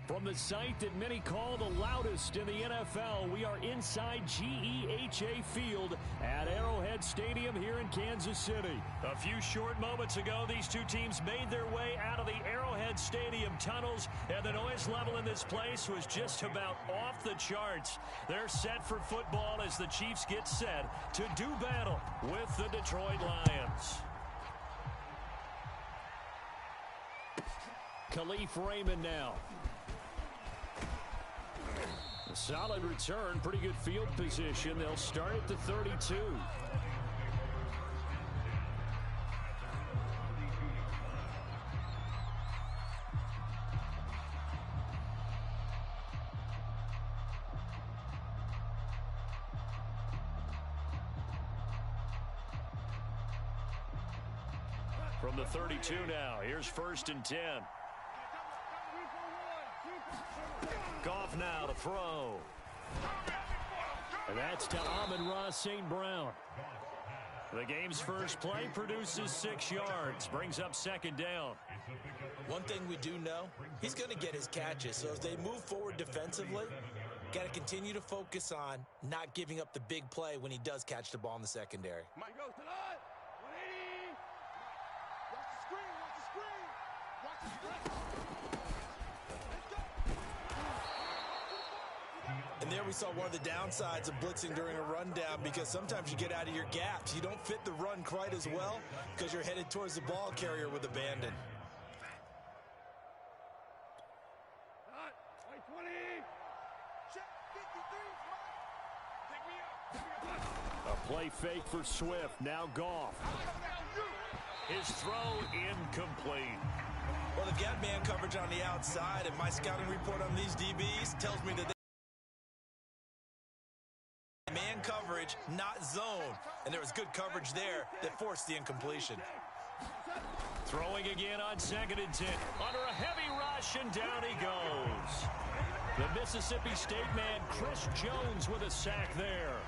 From the site that many call the loudest in the NFL, we are inside GEHA Field at Arrowhead Stadium here in Kansas City. A few short moments ago, these two teams made their way out of the Arrowhead Stadium tunnels, and the noise level in this place was just about off the charts. They're set for football as the Chiefs get set to do battle with the Detroit Lions. Khalif Raymond now. A solid return, pretty good field position. They'll start at the 32. From the 32 now, here's 1st and 10. Goff now to throw. And that's to Amon-Ra St. Brown. The game's first play produces 6 yards, brings up 2nd down. One thing we do know, he's going to get his catches. So as they move forward defensively, got to continue to focus on not giving up the big play when he does catch the ball in the secondary. Mike goes to the 180. Watch the screen, watch the screen. Watch the screen. And there we saw one of the downsides of blitzing during a rundown, because sometimes you get out of your gaps. You don't fit the run quite as well because you're headed towards the ball carrier with abandon. A play fake for Swift. Now Goff. His throw incomplete. Well, they've got man coverage on the outside, and my scouting report on these DBs tells me that man coverage, not zone. And there was good coverage there that forced the incompletion. Throwing again on 2nd and 10. Under a heavy rush, and down he goes. The Mississippi State man, Chris Jones, with a sack there.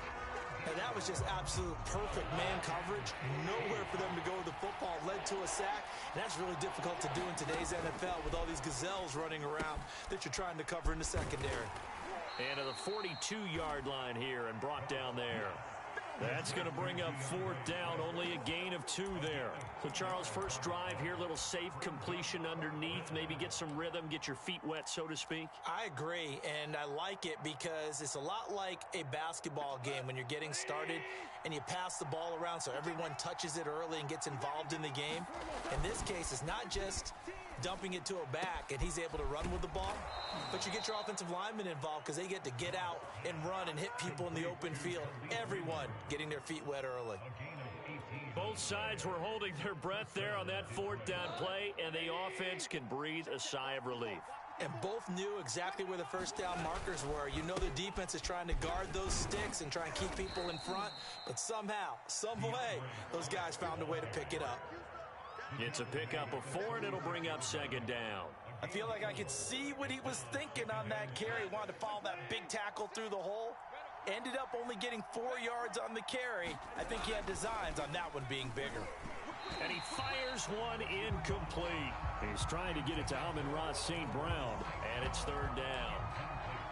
And that was just absolute perfect man coverage. Nowhere for them to go with the football. Led to a sack. And that's really difficult to do in today's NFL with all these gazelles running around that you're trying to cover in the secondary. And to the 42-yard line here and brought down there. That's going to bring up 4th down. Only a gain of 2 there. So, Charles, first drive here, little safe completion underneath. Maybe get some rhythm, get your feet wet, so to speak. I agree, and I like it because it's a lot like a basketball game when you're getting started and you pass the ball around so everyone touches it early and gets involved in the game. In this case, it's not just dumping it to a back and he's able to run with the ball, but you get your offensive linemen involved because they get to get out and run and hit people in the open field. Everyone getting their feet wet early. Both sides were holding their breath there on that 4th down play, and the offense can breathe a sigh of relief. And both knew exactly where the first down markers were. You know the defense is trying to guard those sticks and try and keep people in front, but somehow, some way, those guys found a way to pick it up. It's a pickup of 4, and it'll bring up 2nd down. I feel like I could see what he was thinking on that carry. He wanted to follow that big tackle through the hole. Ended up only getting 4 yards on the carry. I think he had designs on that one being bigger. And he fires one incomplete. He's trying to get it to Amon-Ra St. Brown, and it's 3rd down.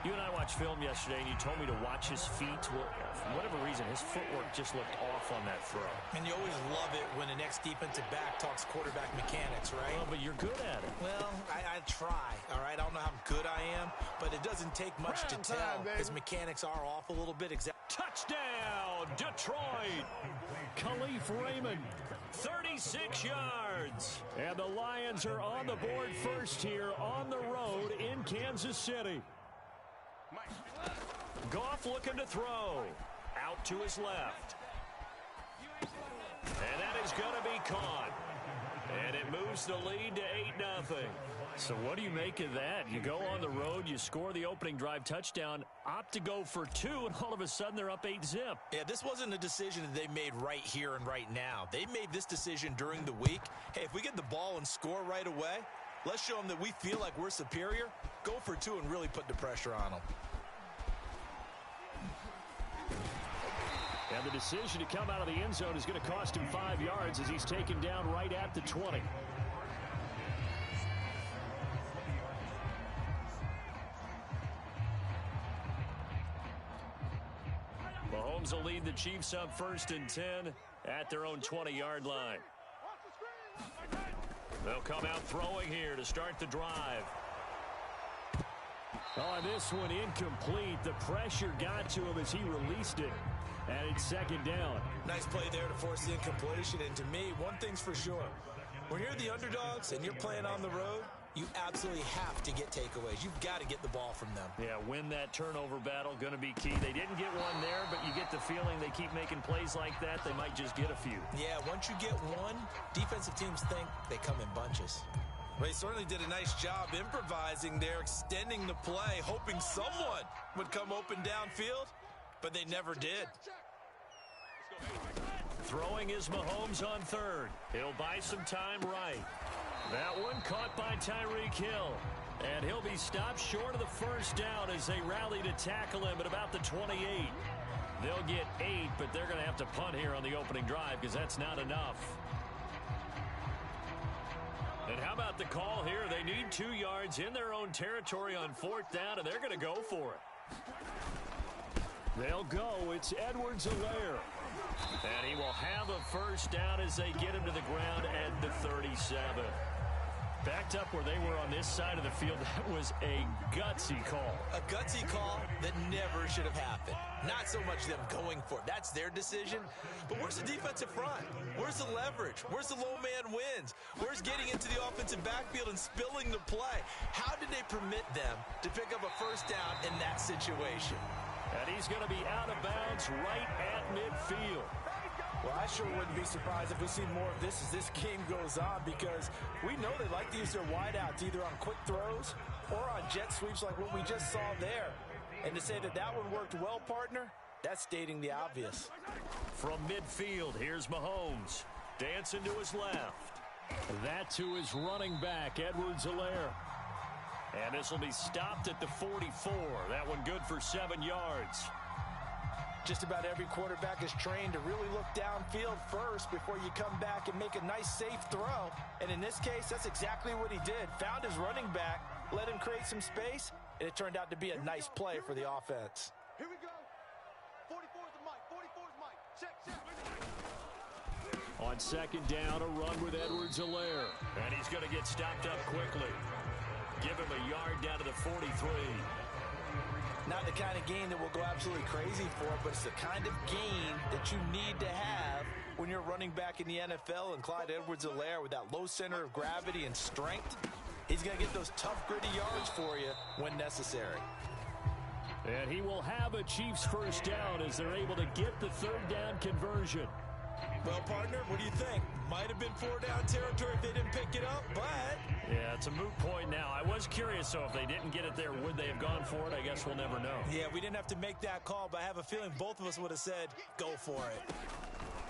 You and I watched film yesterday, and you told me to watch his feet. Well, for whatever reason, his footwork just looked off on that throw. And you always love it when the next defensive back talks quarterback mechanics, right? Well, but you're good at it. Well, I try, all right? I don't know how good I am, but it doesn't take much to tell. His mechanics are off a little bit. Touchdown, Detroit! Khalif Raymond, 36 yards. And the Lions are on the board first here on the road in Kansas City. Goff looking to throw. Out to his left. And that is going to be caught. And it moves the lead to 8-0. So what do you make of that? You go on the road, you score the opening drive touchdown, opt to go for 2, and all of a sudden they're up 8-zip. Yeah, this wasn't a decision that they made right here and right now. They made this decision during the week. Hey, if we get the ball and score right away, let's show them that we feel like we're superior. Go for 2 and really put the pressure on them. And the decision to come out of the end zone is going to cost him 5 yards as he's taken down right at the 20. Chiefs up 1st and 10 at their own 20-yard line. They'll come out throwing here to start the drive. On this one, incomplete. The pressure got to him as he released it. And it's 2nd down. Nice play there to force the incompletion. And to me, one thing's for sure. When you're the underdogs and you're playing on the road, you absolutely have to get takeaways. You've got to get the ball from them. Yeah, win that turnover battle, going to be key. They didn't get one there, but you get the feeling they keep making plays like that, they might just get a few. Yeah, once you get one, defensive teams think they come in bunches. Well, he certainly did a nice job improvising there, extending the play, hoping someone would come open downfield, but they never did. Throwing is Mahomes on 3rd. He'll buy some time right. That one caught by Tyreek Hill. And he'll be stopped short of the 1st down as they rally to tackle him at about the 28. They'll get 8, but they're going to have to punt here on the opening drive because that's not enough. And how about the call here? They need 2 yards in their own territory on 4th down, and they're going to go for it. They'll go. It's Edwards-Helaire. And he will have a 1st down as they get him to the ground at the 37. Backed up where they were on this side of the field, that was a gutsy call. A gutsy call that never should have happened. Not so much them going for it. That's their decision. But where's the defensive front? Where's the leverage? Where's the low man wins? Where's getting into the offensive backfield and spilling the play? How did they permit them to pick up a 1st down in that situation? And he's going to be out of bounds right at midfield. Well, I sure wouldn't be surprised if we see more of this as this game goes on, because we know they like to use their wideouts either on quick throws or on jet sweeps like what we just saw there. And to say that that one worked well, partner, that's stating the obvious. From midfield, here's Mahomes. Dancing to his left. That to his running back, Edwards-Helaire. And this will be stopped at the 44. That one good for 7 yards. Just about every quarterback is trained to really look downfield first before you come back and make a nice, safe throw. And in this case, that's exactly what he did. Found his running back, let him create some space, and it turned out to be a nice play for the offense. Here we go. 44's the mic. 44's mic. Check. On 2nd down, a run with Edwards-Helaire. And he's going to get stopped up quickly. Give him a yard down to the 43. Not the kind of gain that will go absolutely crazy for, but it's the kind of gain that you need to have when you're running back in the NFL. And Clyde Edwards-Helaire, with that low center of gravity and strength, he's going to get those tough, gritty yards for you when necessary. And he will have a Chiefs 1st down as they're able to get the 3rd down conversion. Well, partner, what do you think? Might have been 4-down territory if they didn't pick it up, but... Yeah, it's a moot point now. I was curious, so if they didn't get it there, would they have gone for it? I guess we'll never know. Yeah, we didn't have to make that call, but I have a feeling both of us would have said, go for it.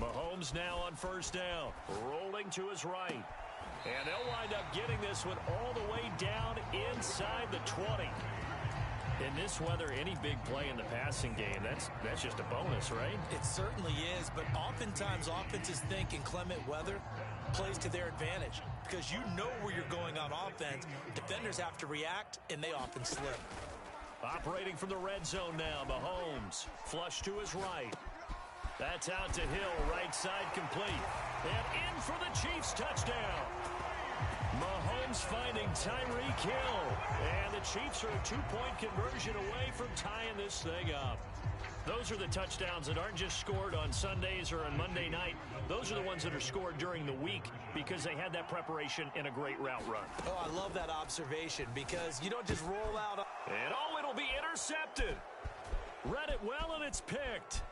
Mahomes now on 1st down, rolling to his right. And they'll wind up getting this one all the way down inside the 20. In this weather, any big play in the passing game, that's just a bonus, right? It certainly is, but oftentimes offenses think inclement weather plays to their advantage because you know where you're going on offense. Defenders have to react, and they often slip. Operating from the red zone now, Mahomes. Flush to his right. That's out to Hill, right side complete. And in for the Chiefs touchdown. Mahomes finding Tyreek Hill. And the Chiefs are a 2-point conversion away from tying this thing up. Those are the touchdowns that aren't just scored on Sundays or on Monday night. Those are the ones that are scored during the week because they had that preparation in a great route run. Oh, I love that observation because you don't just roll out. And oh, it'll be intercepted. Read it well, and it's picked.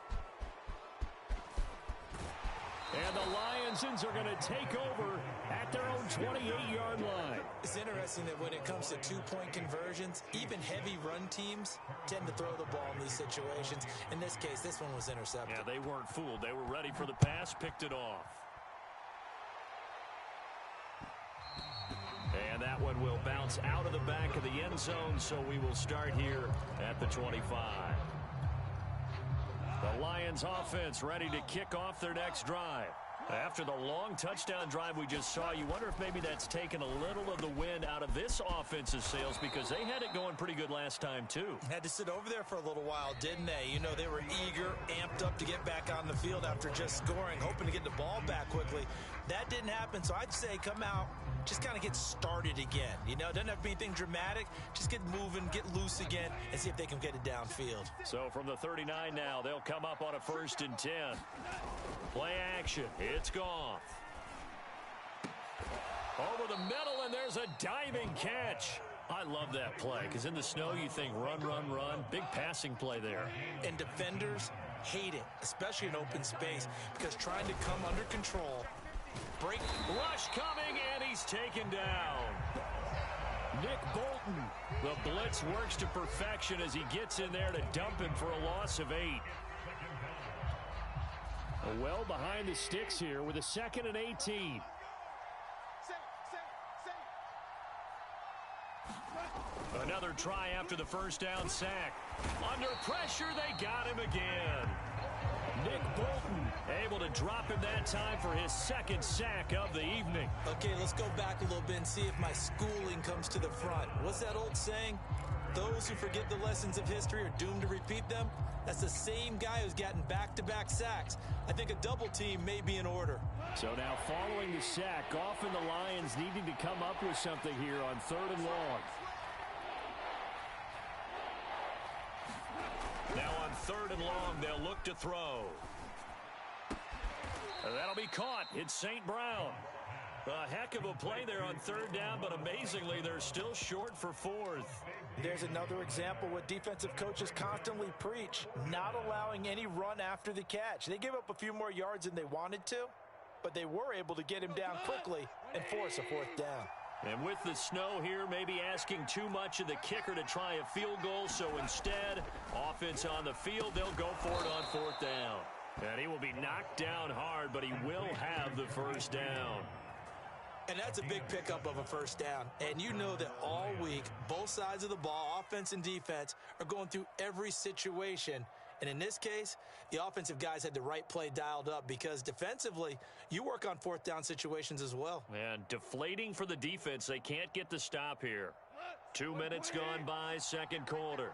And the Lions are going to take over at their own 28-yard line. It's interesting that when it comes to 2-point conversions, even heavy run teams tend to throw the ball in these situations. In this case, this one was intercepted. Yeah, they weren't fooled. They were ready for the pass, picked it off. And that one will bounce out of the back of the end zone, so we will start here at the 25. The Lions offense ready to kick off their next drive. After the long touchdown drive we just saw, you wonder if maybe that's taken a little of the wind out of this offense's sails, because they had it going pretty good last time too. Had to sit over there for a little while, didn't they? You know, they were eager, amped up to get back on the field after just scoring, hoping to get the ball back quickly. That didn't happen, so I'd say come out, just kind of get started again. You know, it doesn't have to be anything dramatic. Just get moving, get loose again, and see if they can get it downfield. So from the 39 now, they'll come up on a 1st and 10. Play action. It's Goff. Over the middle, and there's a diving catch. I love that play, because in the snow you think run, run, run. Big passing play there. And defenders hate it, especially in open space, because trying to come under control, break. Rush coming, and he's taken down. Nick Bolton. The blitz works to perfection as he gets in there to dump him for a loss of 8. Well behind the sticks here with a 2nd and 18. Another try after the 1st down sack. Under pressure, they got him again. Nick Bolton able to drop him that time for his 2nd sack of the evening. Okay, let's go back a little bit and see if my schooling comes to the front. What's that old saying? Those who forget the lessons of history are doomed to repeat them. That's the same guy who's gotten back-to-back sacks. I think a double team may be in order. So now following the sack, Goff and the Lions needing to come up with something here on 3rd and long. Now on 3rd and long, they'll look to throw. That'll be caught. It's St. Brown. A heck of a play there on 3rd down, but amazingly, they're still short for 4th. There's another example what defensive coaches constantly preach, not allowing any run after the catch. They gave up a few more yards than they wanted to, but they were able to get him down quickly and force a 4th down. And with the snow here, maybe asking too much of the kicker to try a field goal, so instead, offense on the field, they'll go for it on 4th down. And he will be knocked down hard, but he will have the 1st down. And that's a big pickup of a 1st down. And you know that all week, both sides of the ball, offense and defense, are going through every situation. And in this case, the offensive guys had the right play dialed up, because defensively, you work on 4th down situations as well. And deflating for the defense. They can't get the stop here. 2 minutes gone by, 2nd quarter.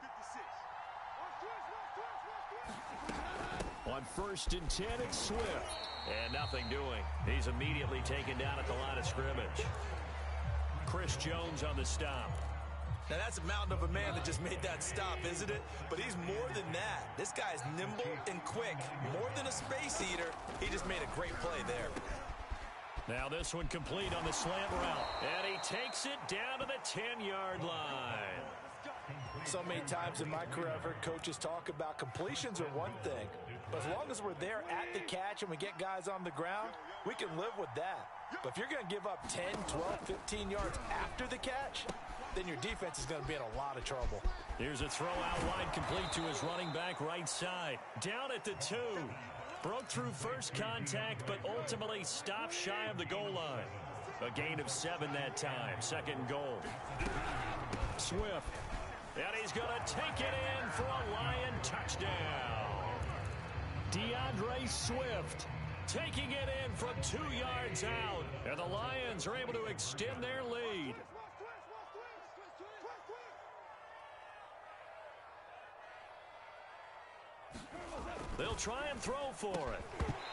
On 1st and 10, it's Swift. And nothing doing. He's immediately taken down at the line of scrimmage. Chris Jones on the stop. Now, that's a mountain of a man that just made that stop, isn't it? But he's more than that. This guy's nimble and quick. More than a space eater. He just made a great play there. Now this one complete on the slant route. And he takes it down to the 10-yard line. So many times in my career, I've heard coaches talk about completions are one thing. But as long as we're there at the catch and we get guys on the ground, we can live with that. But if you're going to give up 10, 12, 15 yards after the catch, then your defense is going to be in a lot of trouble. Here's a throw out wide, complete to his running back right side. Down at the 2. Broke through first contact, but ultimately stopped shy of the goal line. A gain of 7 that time. 2nd goal. Swift. And he's going to take it in for a Lion touchdown. DeAndre Swift taking it in from 2 yards out. And the Lions are able to extend their lead. They'll try and throw for it.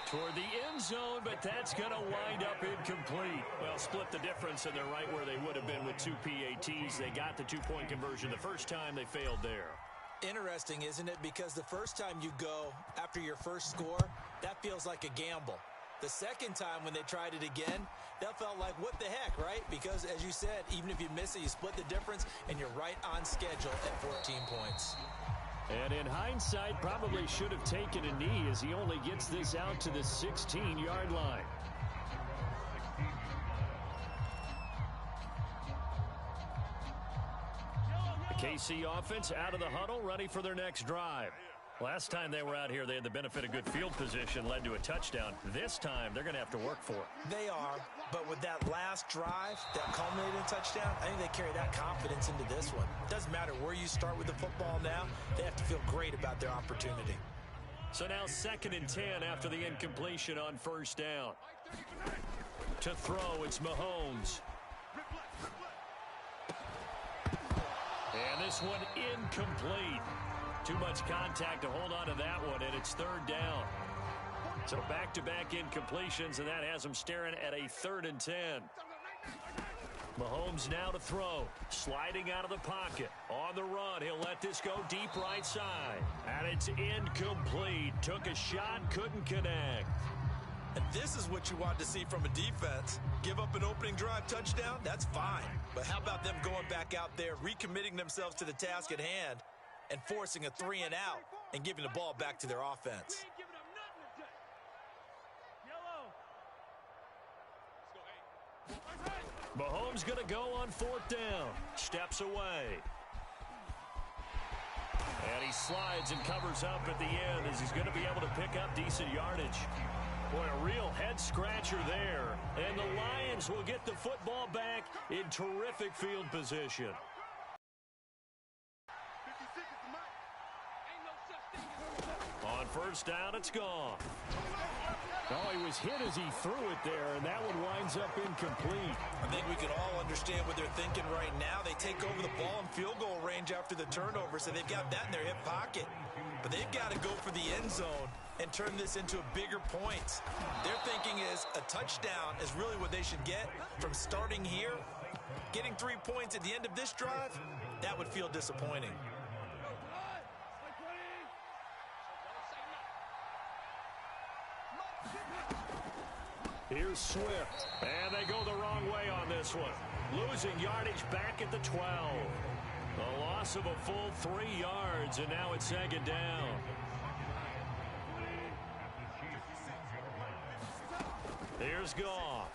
Toward the end zone, but that's going to wind up incomplete. Well, split the difference, and they're right where they would have been with 2 PATs. They got the 2-point conversion the first time. They failed there. Interesting, isn't it? Because the first time you go after your first score, that feels like a gamble. The second time when they tried it again, that felt like, what the heck, right? Because, as you said, even if you miss it, you split the difference, and you're right on schedule at 14 points. And in hindsight, probably should have taken a knee as he only gets this out to the 16-yard line. The KC offense out of the huddle, ready for their next drive. Last time they were out here, they had the benefit of good field position, led to a touchdown. This time, they're going to have to work for it. They are, but with that last drive, that culminated in touchdown, I think they carry that confidence into this one. Doesn't matter where you start with the football now, they have to feel great about their opportunity. So now 2nd and 10 after the incompletion on first down. To throw, it's Mahomes. And this one incomplete. Too much contact to hold on to that one, and it's 3rd down. So back-to-back incompletions, and that has them staring at a 3rd and 10. Mahomes now to throw. Sliding out of the pocket. On the run, he'll let this go deep right side. And it's incomplete. Took a shot, couldn't connect. And this is what you want to see from a defense. Give up an opening drive touchdown, that's fine. But how about them going back out there, recommitting themselves to the task at hand, and forcing a 3 and out, and giving the ball back to their offense. Mahomes going to go on 4th down. Steps away. And he slides and covers up at the end as he's going to be able to pick up decent yardage. Boy, a real head-scratcher there. And the Lions will get the football back in terrific field position. On first down, it's gone. Oh, he was hit as he threw it there, and that one winds up incomplete. I think we can all understand what they're thinking right now. They take over the ball in field goal range after the turnover, so they've got that in their hip pocket. But they've got to go for the end zone and turn this into bigger points. Their thinking is a touchdown is really what they should get from starting here. Getting 3 points at the end of this drive, that would feel disappointing. Here's Swift, and they go the wrong way on this one. Losing yardage back at the 12. A loss of a full 3 yards, and now it's 2nd down. Here's Goff.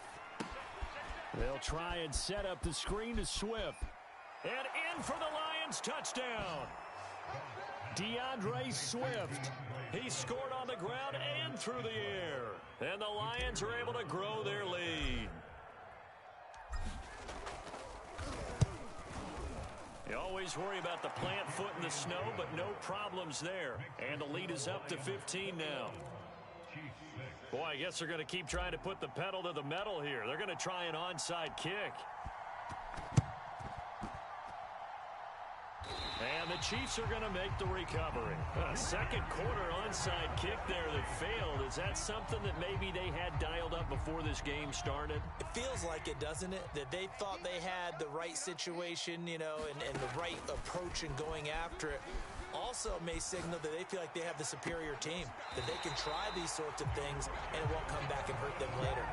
They'll try and set up the screen to Swift. And in for the Lions touchdown. DeAndre Swift. He scored on the ground and through the air. And the Lions are able to grow their lead. You always worry about the plant foot in the snow, but no problems there. And the lead is up to 15 now. Boy, I guess they're going to keep trying to put the pedal to the metal here. They're going to try an onside kick. And the Chiefs are going to make the recovery. A second quarter onside kick there that failed. Is that something that maybe they had dialed up before this game started? It feels like it, doesn't it? That they thought they had the right situation, you know, and the right approach in going after it. Also may signal that they feel like they have the superior team, that they can try these sorts of things and it won't come back and hurt them later.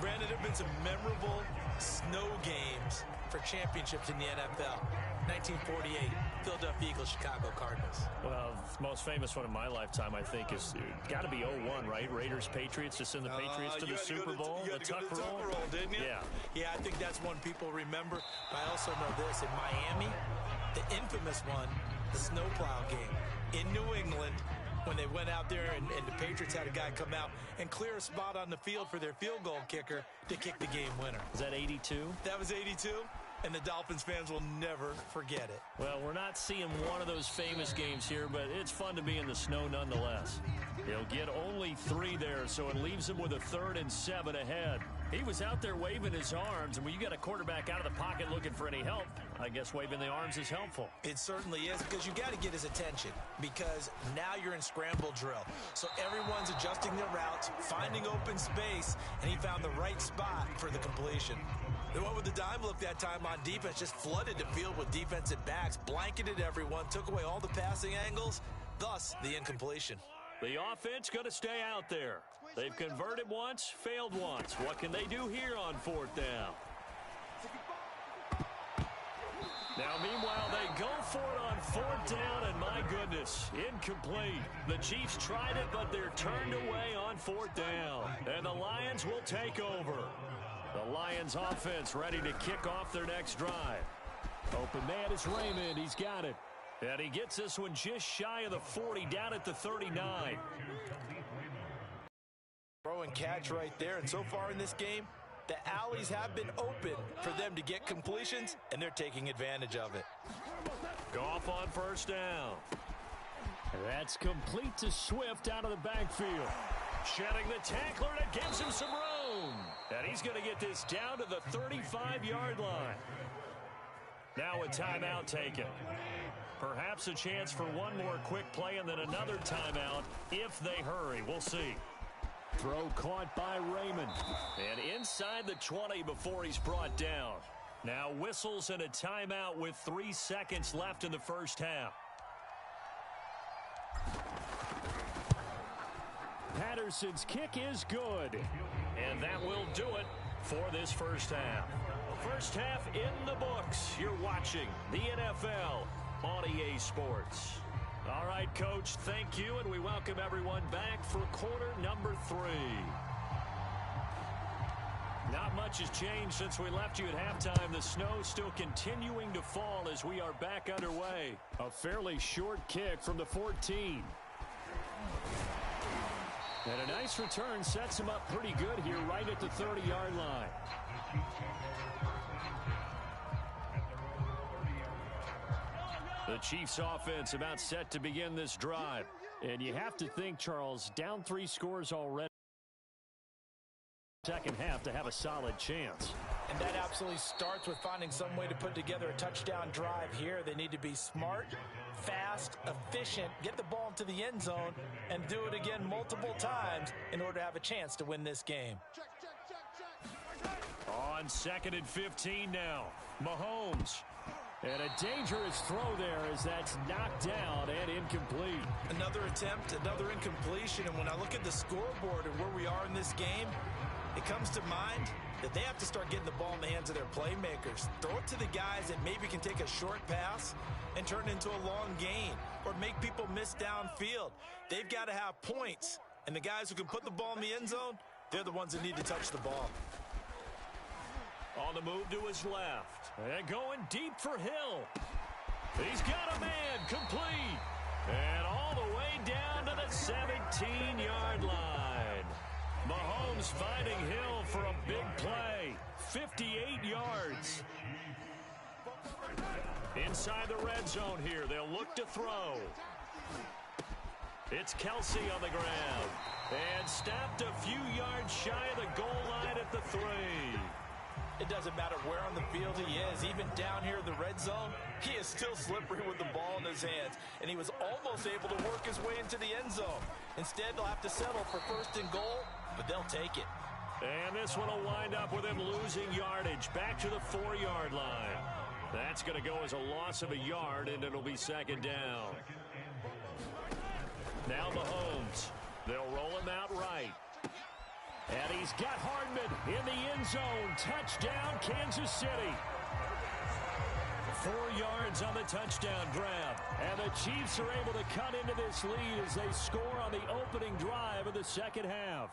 Brandon, there have been some memorable snow games for championships in the NFL. 1948, Philadelphia Eagles, Chicago Cardinals. Well, the most famous one in my lifetime, I think, is got to be 01, right? Raiders-Patriots to send the Patriots to the Super Bowl. You had to go to the Tuck Roll, didn't you? Yeah. Yeah, I think that's one people remember. I also know this. In Miami, the infamous one, the snowplow game. In New England, when they went out there and the Patriots had a guy come out and clear a spot on the field for their field goal kicker to kick the game winner. Is that 82? That was 82. And the Dolphins fans will never forget it. Well, we're not seeing one of those famous games here, but it's fun to be in the snow nonetheless. He'll get only 3 there, so it leaves him with a 3rd and 7 ahead. He was out there waving his arms, and when you got a quarterback out of the pocket looking for any help, I guess waving the arms is helpful. It certainly is, because you got to get his attention, because now you're in scramble drill. So everyone's adjusting their routes, finding open space, and he found the right spot for the completion. The one with the dime look that time on defense just flooded the field with defensive backs, blanketed everyone, took away all the passing angles, thus the incompletion. The offense going to stay out there. They've converted once, failed once. What can they do here on 4th down? Now, meanwhile, they go for it on 4th down, and my goodness, incomplete. The Chiefs tried it, but they're turned away on 4th down, and the Lions will take over. The Lions offense ready to kick off their next drive. Open man is Raymond. He's got it. And he gets this one just shy of the 40, down at the 39. Throw and catch right there, and so far in this game, the alleys have been open for them to get completions, and they're taking advantage of it. Goff on 1st down. That's complete to Swift out of the backfield. Shedding the tackler, and it gives him some room. And he's going to get this down to the 35-yard line. Now a timeout taken. Perhaps a chance for one more quick play and then another timeout if they hurry. We'll see. Throw caught by Raymond. And inside the 20 before he's brought down. Now whistles and a timeout with 3 seconds left in the first half. Patterson's kick is good. And that will do it for this first half. First half in the books. You're watching the NFL on EA Sports. All right, Coach, thank you, and we welcome everyone back for quarter number 3. Not much has changed since we left you at halftime. The snow still continuing to fall as we are back underway. A fairly short kick from the 14. And a nice return sets him up pretty good here right at the 30-yard line. The Chiefs offense about set to begin this drive. And you have to think, Charles, down 3 scores already. Second half to have a solid chance. And that absolutely starts with finding some way to put together a touchdown drive here. They need to be smart, fast, efficient, get the ball into the end zone, and do it again multiple times in order to have a chance to win this game. On 2nd and 15 now, Mahomes. And a dangerous throw there as that's knocked down and incomplete. Another attempt, another incompletion, and when I look at the scoreboard and where we are in this game, it comes to mind that they have to start getting the ball in the hands of their playmakers. Throw it to the guys that maybe can take a short pass and turn it into a long gain or make people miss downfield. They've got to have points, and the guys who can put the ball in the end zone, they're the ones that need to touch the ball. On the move to his left. And going deep for Hill. He's got a man complete. And all the way down to the 17-yard line. Mahomes finding Hill for a big play. 58 yards. Inside the red zone here. They'll look to throw. It's Kelsey on the ground. And stopped a few yards shy of the goal line at the 3. It doesn't matter where on the field he is. Even down here in the red zone, he is still slippery with the ball in his hands. And he was almost able to work his way into the end zone. Instead, they'll have to settle for 1st and goal, but they'll take it. And this one will wind up with him losing yardage back to the 4-yard line. That's going to go as a loss of a yard, and it'll be 2nd down. Now Mahomes. They'll roll him out right. And he's got Hardman in the end zone. Touchdown, Kansas City. 4 yards on the touchdown grab. And the Chiefs are able to cut into this lead as they score on the opening drive of the second half.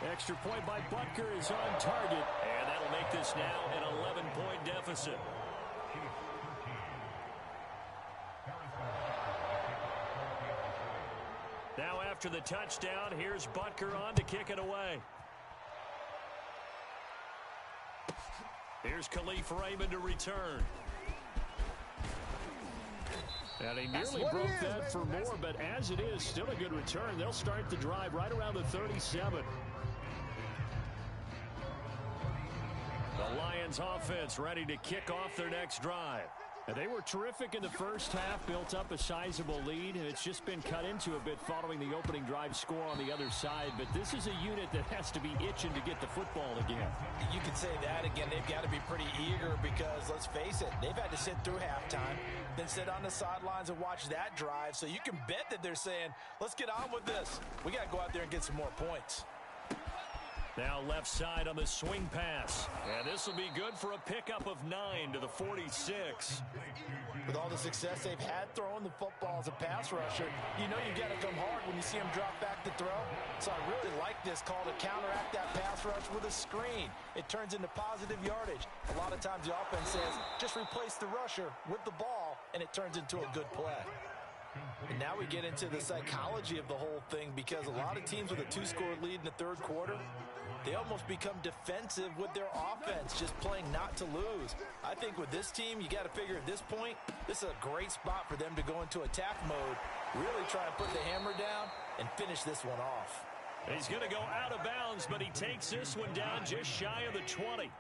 Extra point by Butker is on target. And that'll make this now an 11-point deficit. Now after the touchdown, here's Butker on to kick it away. Here's Khalif Raymond to return. And he nearly broke that for more, but as it is, still a good return. They'll start the drive right around the 37. The Lions offense ready to kick off their next drive. And they were terrific in the first half, built up a sizable lead, and it's just been cut into a bit following the opening drive score on the other side. But this is a unit that has to be itching to get the football again. You can say that again. They've got to be pretty eager because, let's face it, they've had to sit through halftime, then sit on the sidelines and watch that drive. So you can bet that they're saying, let's get on with this. We got to go out there and get some more points. Now left side on the swing pass. And this will be good for a pickup of 9 to the 46. With all the success they've had throwing the football as a pass rusher, you know you've got to come hard when you see them drop back to throw. So I really like this call to counteract that pass rush with a screen. It turns into positive yardage. A lot of times the offense says, just replace the rusher with the ball, and it turns into a good play. And now we get into the psychology of the whole thing, because a lot of teams with a 2-score lead in the third quarter, they almost become defensive with their offense, just playing not to lose. I think with this team, you got to figure at this point, this is a great spot for them to go into attack mode, really try and put the hammer down and finish this one off. He's going to go out of bounds, but he takes this one down just shy of the 20.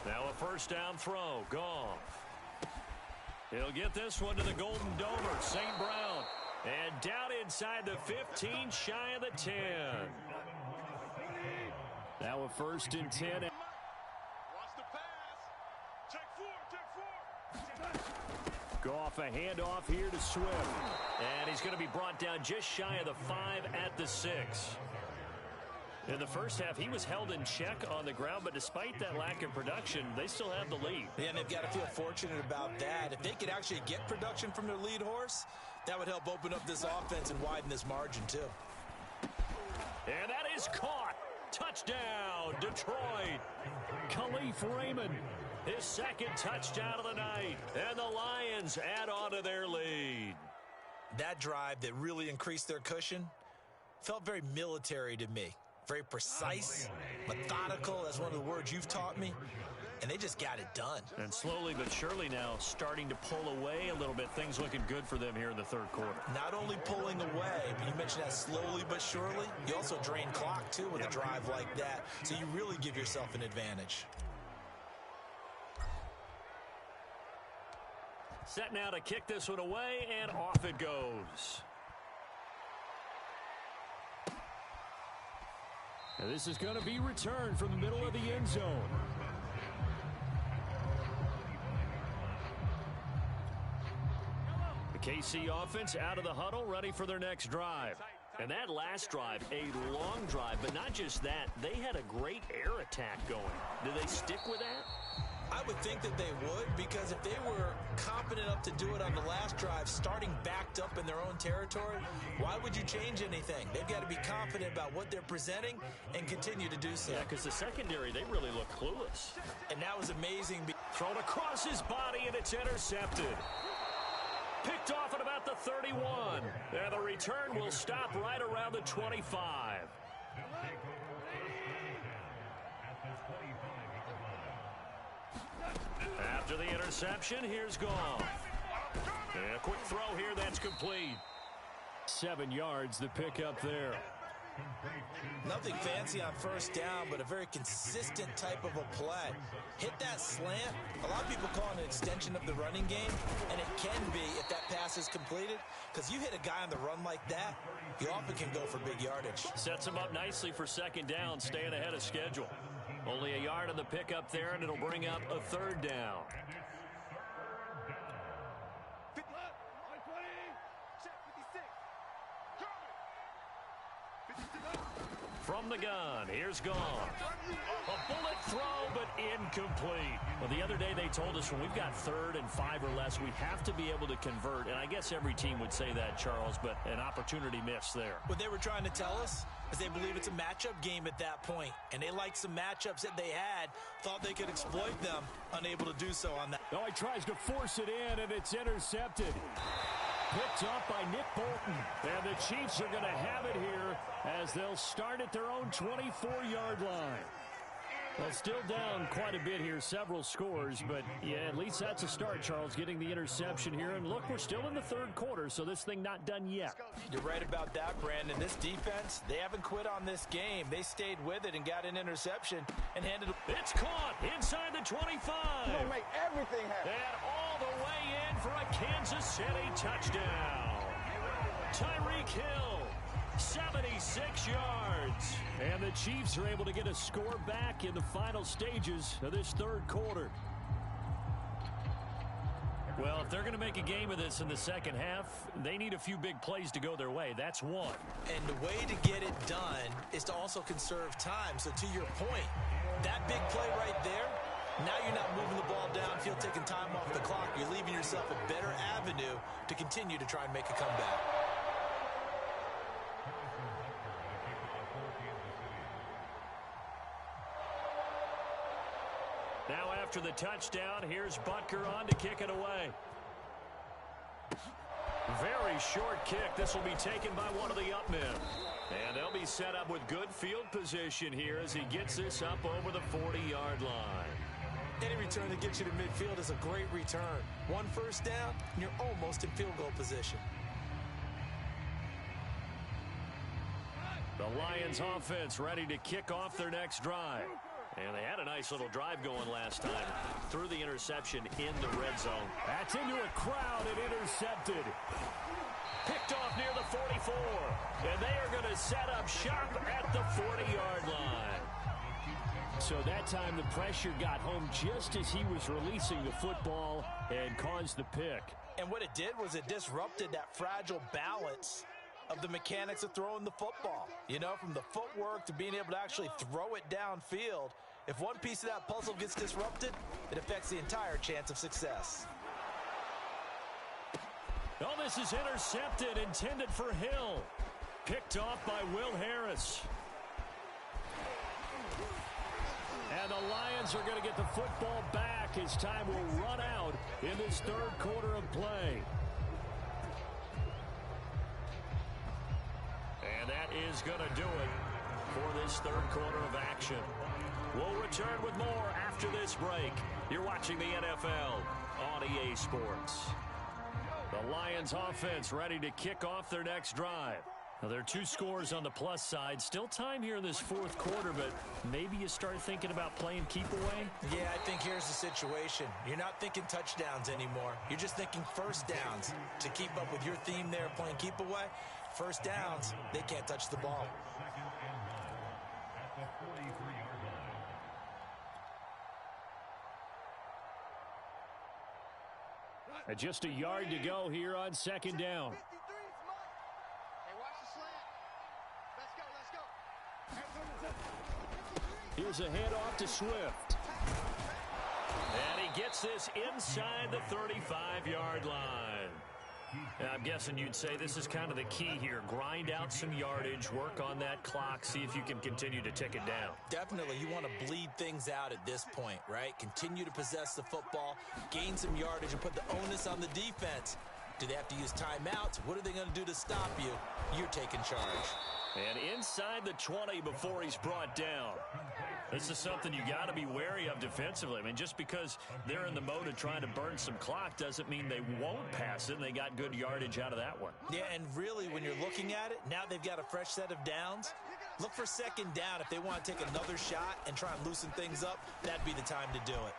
Now a first down throw. Goff. He'll get this one to the Golden Domer, St. Brown. And down inside the 15, shy of the 10. Now a first and 10. Watch the pass. Take 4. Goff, a handoff here to Swift. And he's going to be brought down just shy of the 5 at the 6. In the first half, he was held in check on the ground, but despite that lack of production, they still have the lead. Yeah, and they've got to feel fortunate about that. If they could actually get production from their lead horse, that would help open up this offense and widen this margin, too. And that is caught. Touchdown, Detroit. Khalif Raymond, his second touchdown of the night. And the Lions add on to their lead. That drive that really increased their cushion felt very military to me. Very precise, methodical. That's one of the words you've taught me. And they just got it done. And slowly but surely now starting to pull away a little bit. Things looking good for them here in the third quarter. Not only pulling away, but you mentioned that slowly but surely. You also drain clock, too, with a drive like that. So you really give yourself an advantage. Set now to kick this one away, and off it goes. Now this is going to be returned from the middle of the end zone. The KC offense out of the huddle, ready for their next drive. And that last drive, a long drive, but not just that. They had a great air attack going. Do they stick with that? I would think that they would, because if they were competent enough to do it on the last drive, starting backed up in their own territory, why would you change anything? They've got to be confident about what they're presenting and continue to do so. Yeah, because the secondary, they really look clueless. And that was amazing. Thrown across his body, and it's intercepted. Picked off at about the 31. And the return will stop right around the 25. After the interception, here's Goff. And a quick throw here, that's complete. 7 yards, the pickup there. Nothing fancy on first down, but a very consistent type of a play. Hit that slant. A lot of people call it an extension of the running game, and it can be if that pass is completed, because you hit a guy on the run like that, you often can go for big yardage. Sets him up nicely for second down, staying ahead of schedule. Only a yard on the pickup there, and it'll bring up a third down. From the gun, here's Goff. A bullet throw, but incomplete. Well, the other day they told us when we've got 3rd and 5 or less, we have to be able to convert. And I guess every team would say that, Charles, but an opportunity missed there. What they were trying to tell us is they believe it's a matchup game at that point. And they liked some matchups that they had, thought they could exploit them, unable to do so on that. Oh, he tries to force it in, and it's intercepted. Picked up by Nick Bolton. And the Chiefs are going to have it here as they'll start at their own 24-yard line. Well, still down quite a bit here, several scores, but yeah, at least that's a start, Charles, getting the interception here. And look, we're still in the third quarter, so this thing not done yet. You're right about that, Brandon. This defense, they haven't quit on this game. They stayed with it and got an interception and handed it. It's caught inside the 25. You're going to make everything happen. And all the way in for a Kansas City touchdown. Tyreek Hill, 76 yards. And the Chiefs are able to get a score back in the final stages of this third quarter. Well, if they're going to make a game of this in the second half, they need a few big plays to go their way. That's one. And the way to get it done is to also conserve time. So to your point, that big play right there, now you're not moving the ball downfield, taking time off the clock. You're leaving yourself a better avenue to continue to try and make a comeback. Now after the touchdown. Here's Butker on to kick it away. Very short kick. This will be taken by one of the up men. And they'll be set up with good field position here as he gets this up over the 40-yard line. Any return that gets you to midfield is a great return. One first down, and you're almost in field goal position. The Lions offense ready to kick off their next drive. And they had a nice little drive going last time. Threw the interception in the red zone. That's into a crowd and intercepted. Picked off near the 44. And they are going to set up shop at the 40-yard line. So that time the pressure got home just as he was releasing the football and caused the pick. And what it did was it disrupted that fragile balance of the mechanics of throwing the football. You know, from the footwork to being able to actually throw it downfield. If one piece of that puzzle gets disrupted, it affects the entire chance of success. Oh, this is intercepted, intended for Hill. Picked off by Will Harris. And the Lions are going to get the football back as time will run out in this third quarter of play. And that is going to do it for this third quarter of action. We'll return with more after this break. You're watching the NFL on EA Sports. The Lions offense ready to kick off their next drive. Now, there are two scores on the plus side. Still time here in this fourth quarter, but maybe you start thinking about playing keep away? Yeah, I think here's the situation. You're not thinking touchdowns anymore. You're just thinking first downs. To keep up with your theme there, playing keep away, first downs, they can't touch the ball. And just a yard to go here on second down. Here's a handoff to Swift. And he gets this inside the 35-yard line. And I'm guessing you'd say this is kind of the key here. Grind out some yardage, work on that clock, see if you can continue to tick it down. Definitely. You want to bleed things out at this point, right? Continue to possess the football, gain some yardage, and put the onus on the defense. Do they have to use timeouts? What are they going to do to stop you? You're taking charge. And inside the 20 before he's brought down. This is something you got to be wary of defensively. I mean, just because they're in the mode of trying to burn some clock doesn't mean they won't pass it, and they got good yardage out of that one. Yeah, and really, when you're looking at it, now they've got a fresh set of downs. Look for second down. If they want to take another shot and try and loosen things up, that'd be the time to do it.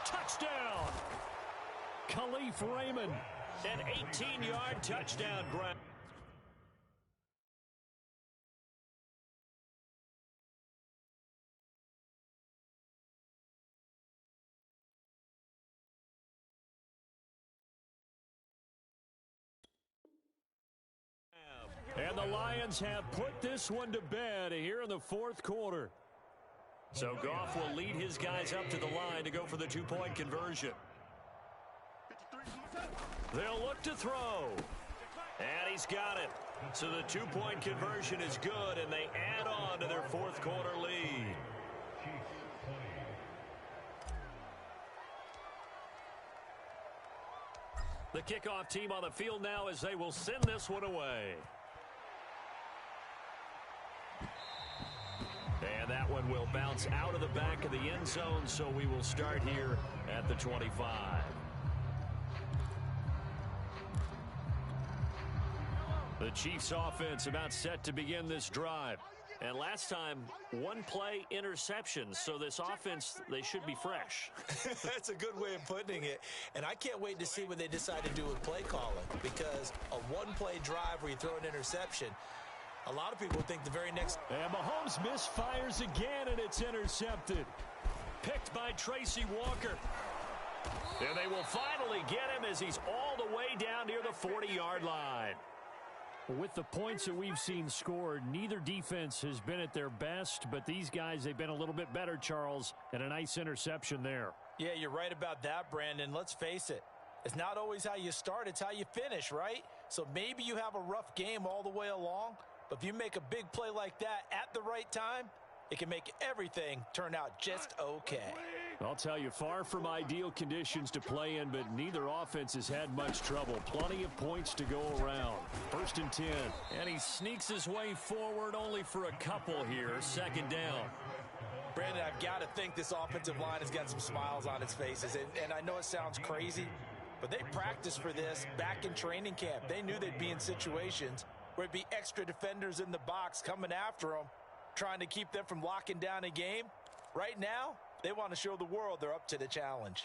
Touchdown! Khalif Raymond, an 18-yard touchdown grab. And the Lions have put this one to bed here in the fourth quarter. So Goff will lead his guys up to the line to go for the two-point conversion. They'll look to throw. And he's got it. So the two-point conversion is good, and they add on to their fourth quarter lead. The kickoff team on the field now as they will send this one away. And that one will bounce out of the back of the end zone, so we will start here at the 25. The Chiefs offense about set to begin this drive. And last time, one play interception, so this offense, they should be fresh. That's a good way of putting it. And I can't wait to see what they decide to do with play calling, because a one-play drive where you throw an interception, a lot of people think the very next... And Mahomes misfires again, and it's intercepted. Picked by Tracy Walker. And they will finally get him as he's all the way down near the 40-yard line. With the points that we've seen scored, neither defense has been at their best, but these guys, they've been a little bit better, Charles, and a nice interception there. Yeah, you're right about that, Brandon. Let's face it. It's not always how you start, it's how you finish, right? So maybe you have a rough game all the way along, but if you make a big play like that at the right time, it can make everything turn out just okay. I'll tell you, far from ideal conditions to play in, but neither offense has had much trouble. Plenty of points to go around. 1st and 10. And he sneaks his way forward only for a couple here. 2nd down. Brandon, I've got to think this offensive line has got some smiles on its faces. And I know it sounds crazy, but they practiced for this back in training camp. They knew they'd be in situations where it'd be extra defenders in the box coming after them, trying to keep them from locking down a game. Right now, they want to show the world they're up to the challenge.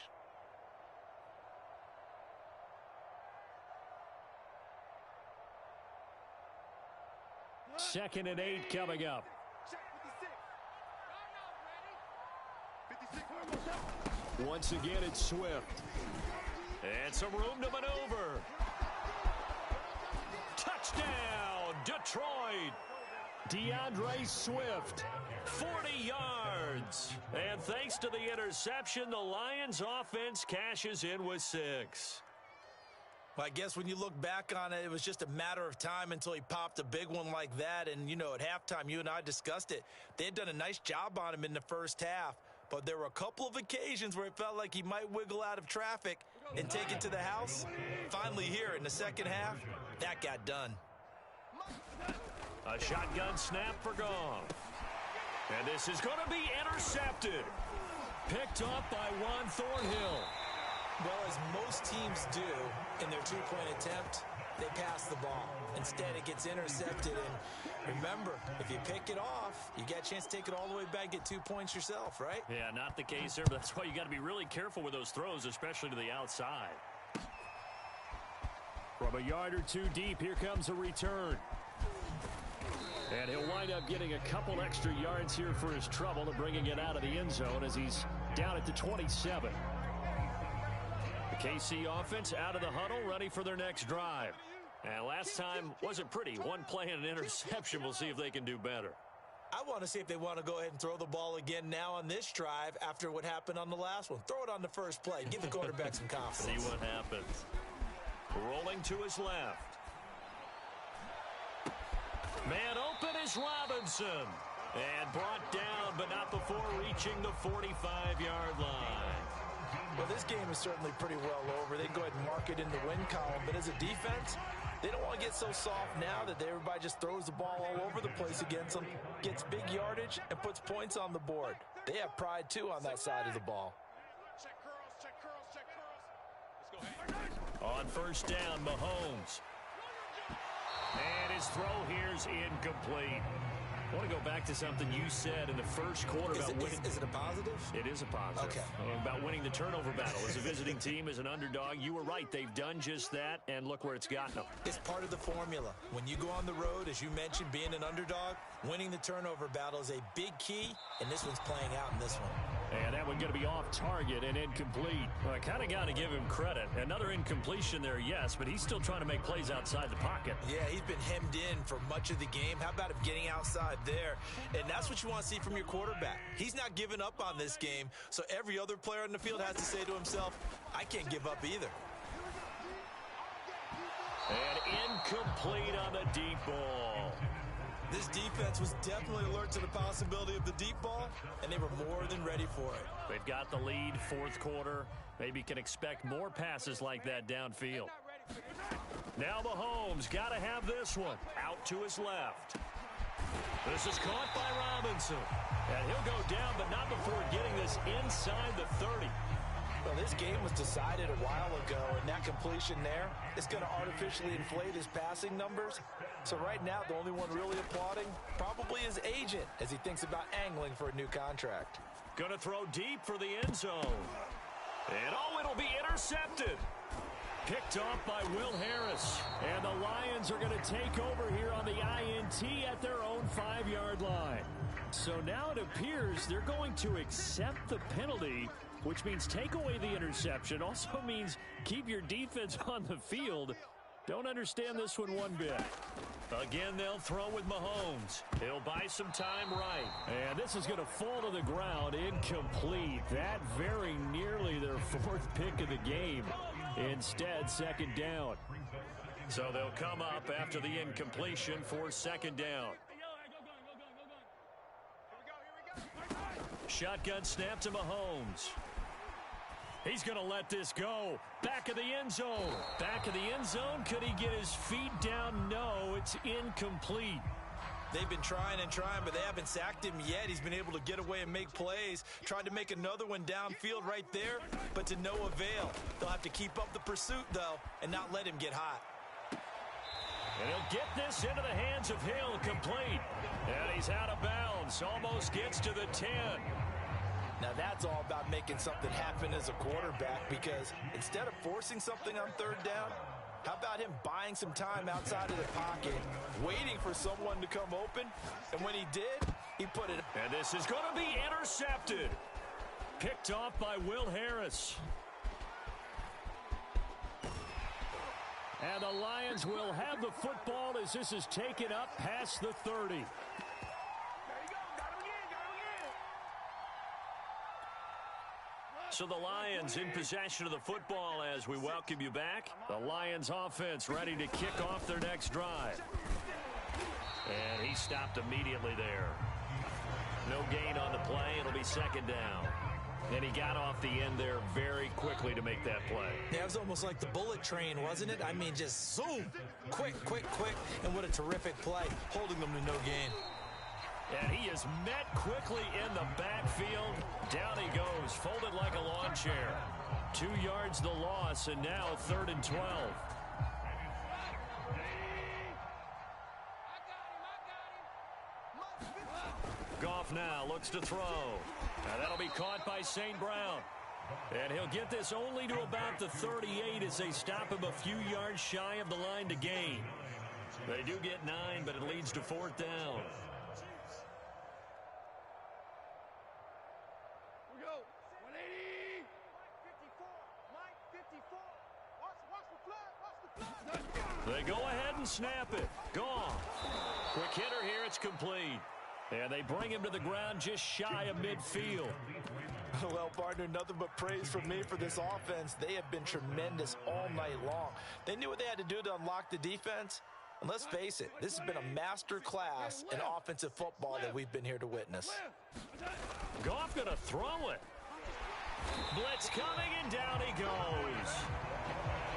Second and 8 coming up. Once again, it's Swift. And some room to maneuver. Touchdown, Detroit. DeAndre Swift, 40 yards. And thanks to the interception, the Lions offense cashes in with 6. Well, I guess when you look back on it, it was just a matter of time until he popped a big one like that. And, you know, at halftime, you and I discussed it. They had done a nice job on him in the first half. But there were a couple of occasions where it felt like he might wiggle out of traffic and take it to the house. Finally here in the second half, that got done. A shotgun snap for Goff. And this is going to be intercepted. Picked up by Juan Thornhill. Well, as most teams do in their two-point attempt, they pass the ball. Instead, it gets intercepted. And remember, if you pick it off, you got a chance to take it all the way back, get 2 points yourself, right? Yeah, not the case there. But that's why you got to be really careful with those throws, especially to the outside. From a yard or two deep, here comes a return. And he'll wind up getting a couple extra yards here for his trouble and bringing it out of the end zone as he's down at the 27. The KC offense out of the huddle, ready for their next drive. And last time wasn't pretty. One play and an interception. We'll see if they can do better. I want to see if they want to go ahead and throw the ball again now on this drive after what happened on the last one. Throw it on the first play. Give the quarterback some confidence. See what happens. Rolling to his left. Man open is Robinson. And brought down, but not before reaching the 45-yard line. Well, this game is certainly pretty well over. They can go ahead and mark it in the win column. But as a defense, they don't want to get so soft now that everybody just throws the ball all over the place against them, gets big yardage, and puts points on the board. They have pride, too, on that side of the ball. Check curls, check curls, check curls. Let's go. On first down, Mahomes. And his throw here's incomplete. I want to go back to something you said in the first quarter about winning. Is it a positive? It is a positive. Okay. About winning the turnover battle. As a visiting team, as an underdog, you were right. They've done just that, and look where it's gotten them. It's part of the formula. When you go on the road, as you mentioned, being an underdog, winning the turnover battle is a big key, and this one's playing out in this one. And that one going to be off target and incomplete. Well, I kind of got to give him credit. Another incompletion there, yes, but he's still trying to make plays outside the pocket. Yeah, he's been hemmed in for much of the game. How about him getting outside there? And that's what you want to see from your quarterback. He's not giving up on this game, so every other player on the field has to say to himself, I can't give up either. And incomplete on the deep ball. This defense was definitely alert to the possibility of the deep ball, and they were more than ready for it. They've got the lead, fourth quarter. Maybe can expect more passes like that downfield. Now Mahomes got to have this one out to his left. This is caught by Robinson. And he'll go down, but not before getting this inside the 30. Well, this game was decided a while ago, and that completion there is going to artificially inflate his passing numbers. So right now, the only one really applauding probably his agent as he thinks about angling for a new contract. Going to throw deep for the end zone. And it'll be intercepted. Picked off by Will Harris. And the Lions are going to take over here on the INT at their own 5-yard line. So now it appears they're going to accept the penalty, which means take away the interception. Also means keep your defense on the field. Don't understand this one bit. Again, they'll throw with Mahomes. He'll buy some time right. And this is going to fall to the ground, incomplete. That very nearly their fourth pick of the game. Instead, second down. So they'll come up after the incompletion for second down. Shotgun snap to Mahomes. He's going to let this go. Back of the end zone. Back of the end zone. Could he get his feet down? No, it's incomplete. They've been trying and trying, but they haven't sacked him yet. He's been able to get away and make plays. Tried to make another one downfield right there, but to no avail. They'll have to keep up the pursuit, though, and not let him get hot. And he'll get this into the hands of Hill, complete. And he's out of bounds. Almost gets to the 10. Now that's all about making something happen as a quarterback, because instead of forcing something on third down, how about him buying some time outside of the pocket, waiting for someone to come open, and when he did, he put it. And this is going to be intercepted. Picked off by Will Harris. And the Lions will have the football as this is taken up past the 30. So the Lions in possession of the football as we welcome you back. The Lions offense ready to kick off their next drive. And he stopped immediately there. No gain on the play. It'll be second down. And he got off the end there very quickly to make that play. Yeah, it was almost like the bullet train, wasn't it? I mean, just zoom. Quick, quick, quick. And what a terrific play, holding them to no gain. And he is met quickly in the backfield. Down he goes, folded like a lawn chair. 2 yards the loss, and now 3rd and 12. Goff now looks to throw. Now that'll be caught by St. Brown. And he'll get this only to about the 38 as they stop him a few yards shy of the line to gain. They do get 9, but it leads to 4th down. They go ahead and snap it. Gone. Quick hitter here. It's complete. And they bring him to the ground just shy of midfield. Well, partner, nothing but praise from me for this offense. They have been tremendous all night long. They knew what they had to do to unlock the defense. And let's face it, this has been a master class in offensive football that we've been here to witness. Goff going to throw it. Blitz coming, and down he goes.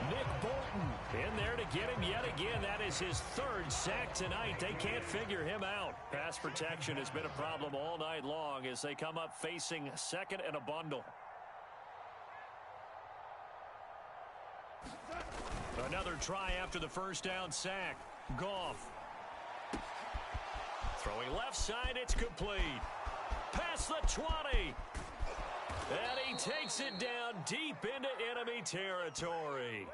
Nick Bolton in there to get him yet again. That is his 3rd sack tonight. They can't figure him out. Pass protection has been a problem all night long as they come up facing 2nd and a bundle. Another try after the 1st down sack. Goff. Throwing left side, it's complete. Past the 20. And he takes it down deep into enemy territory.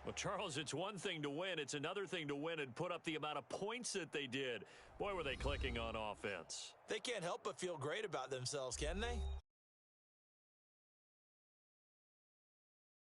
Well, Charles, it's one thing to win. It's another thing to win and put up the amount of points that they did. Boy, were they clicking on offense. They can't help but feel great about themselves, can they?